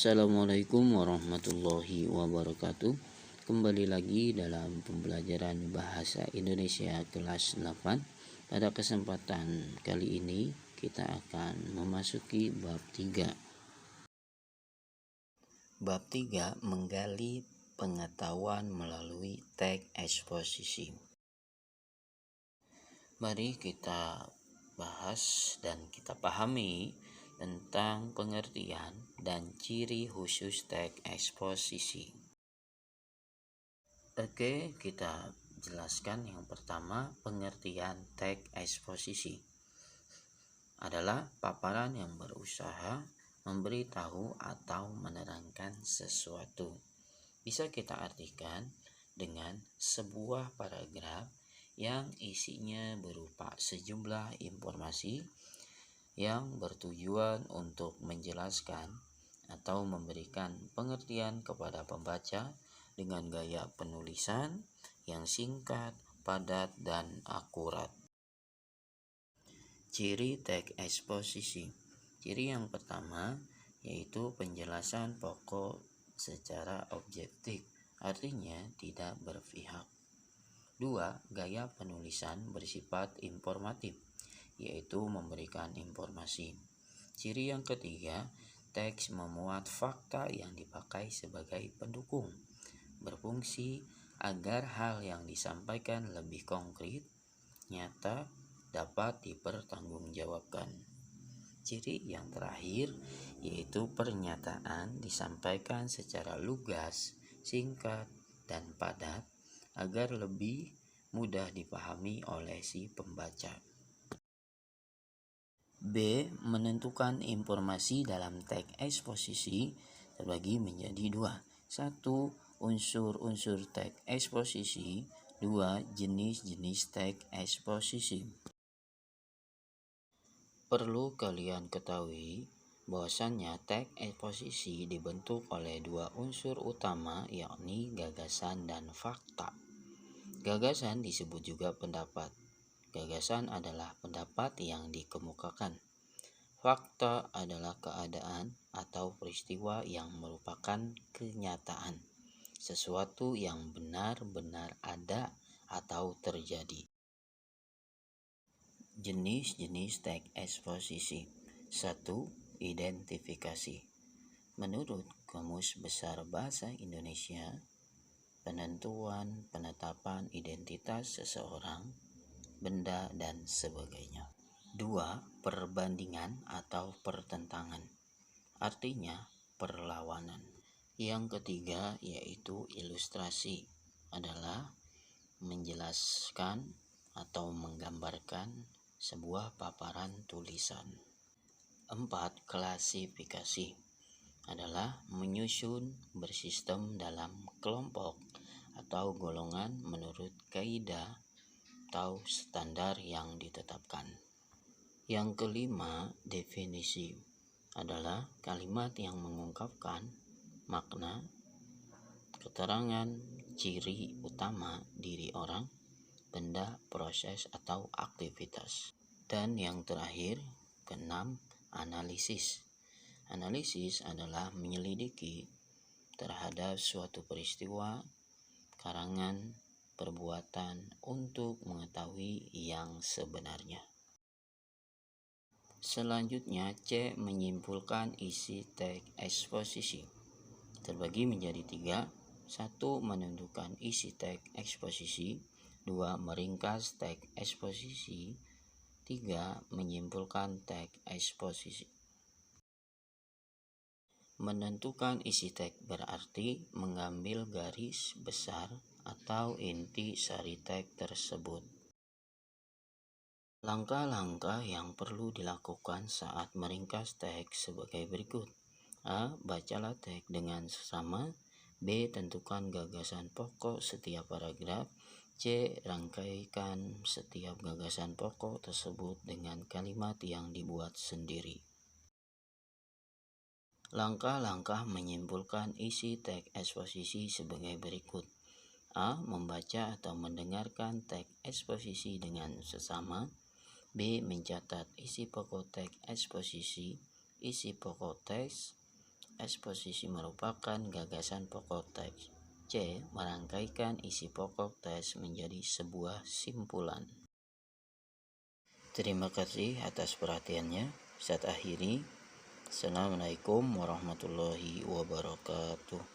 Assalamualaikum warahmatullahi wabarakatuh. Kembali lagi dalam pembelajaran bahasa Indonesia kelas 8. Pada kesempatan kali ini kita akan memasuki bab 3. Bab 3 menggali pengetahuan melalui teks eksposisi. Mari kita bahas dan kita pahami tentang pengertian dan ciri khusus teks eksposisi. Oke, kita jelaskan yang pertama. Pengertian teks eksposisi adalah paparan yang berusaha memberitahu atau menerangkan sesuatu. Bisa kita artikan dengan sebuah paragraf yang isinya berupa sejumlah informasi yang bertujuan untuk menjelaskan atau memberikan pengertian kepada pembaca dengan gaya penulisan yang singkat, padat, dan akurat. Ciri teks eksposisi. Ciri yang pertama yaitu penjelasan pokok secara objektif, artinya tidak berpihak. 2. Gaya penulisan bersifat informatif, yaitu memberikan informasi. Ciri yang ketiga, teks memuat fakta yang dipakai sebagai pendukung, berfungsi agar hal yang disampaikan lebih konkret, nyata, dapat dipertanggungjawabkan. Ciri yang terakhir yaitu pernyataan disampaikan secara lugas, singkat, dan padat agar lebih mudah dipahami oleh si pembaca. B. Menentukan informasi dalam teks eksposisi terbagi menjadi 2. 1. Unsur-unsur teks eksposisi. 2. Jenis-jenis teks eksposisi. Perlu kalian ketahui bahwasannya teks eksposisi dibentuk oleh 2 unsur utama, yakni gagasan dan fakta. Gagasan disebut juga pendapat. Gagasan adalah pendapat yang dikemukakan. Fakta adalah keadaan atau peristiwa yang merupakan kenyataan, sesuatu yang benar-benar ada atau terjadi. Jenis-jenis teks eksposisi. 1. Identifikasi. Menurut Kamus Besar Bahasa Indonesia, penetapan identitas seseorang, benda, dan sebagainya. 2. Perbandingan atau pertentangan, artinya perlawanan. Yang ketiga yaitu ilustrasi, adalah menjelaskan atau menggambarkan sebuah paparan tulisan. 4. Klasifikasi, adalah menyusun bersistem dalam kelompok atau golongan menurut kaidah atau standar yang ditetapkan. Yang kelima, definisi, adalah kalimat yang mengungkapkan makna, keterangan, ciri utama diri orang, benda, proses, atau aktivitas. Dan yang terakhir, keenam, analisis. Analisis adalah menyelidiki terhadap suatu peristiwa, karangan, perbuatan untuk mengetahui yang sebenarnya. Selanjutnya, C. Menyimpulkan isi teks eksposisi. Terbagi menjadi 3. 1. Menentukan isi teks eksposisi. 2. Meringkas teks eksposisi. 3. Menyimpulkan teks eksposisi. Menentukan isi teks berarti mengambil garis besar atau inti sari teks tersebut. Langkah-langkah yang perlu dilakukan saat meringkas teks sebagai berikut. A. Bacalah teks dengan seksama. B. Tentukan gagasan pokok setiap paragraf. C. Rangkaikan setiap gagasan pokok tersebut dengan kalimat yang dibuat sendiri. Langkah-langkah menyimpulkan isi teks eksposisi sebagai berikut. A. Membaca atau mendengarkan teks eksposisi dengan sesama. B. Mencatat isi pokok teks eksposisi, isi pokok teks. Eksposisi merupakan gagasan pokok teks. C. Merangkaikan isi pokok teks menjadi sebuah simpulan. Terima kasih atas perhatiannya. Saya akhiri. Assalamualaikum warahmatullahi wabarakatuh.